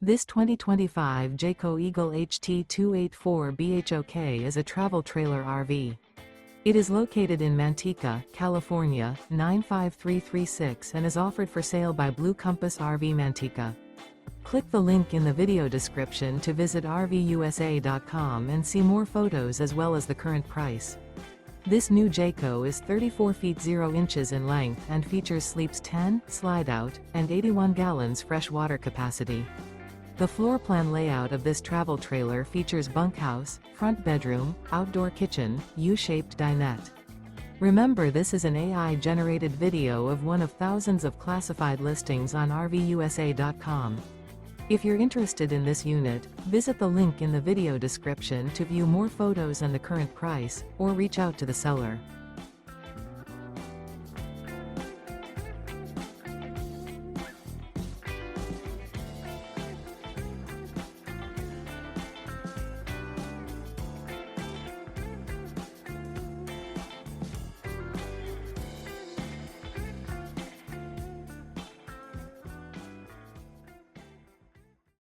This 2025 Jayco Eagle HT 284 BHOK is a travel trailer RV. It is located in Manteca, California, 95336 and is offered for sale by Blue Compass RV Manteca. Click the link in the video description to visit RVUSA.com and see more photos as well as the current price. This new Jayco is 34 feet 0 inches in length and features sleeps 10, slide-out, and 81 gallons fresh water capacity. The floor plan layout of this travel trailer features bunkhouse, front bedroom, outdoor kitchen, U-shaped dinette. Remember, this is an AI-generated video of one of thousands of classified listings on RVUSA.com. If you're interested in this unit, visit the link in the video description to view more photos and the current price, or reach out to the seller.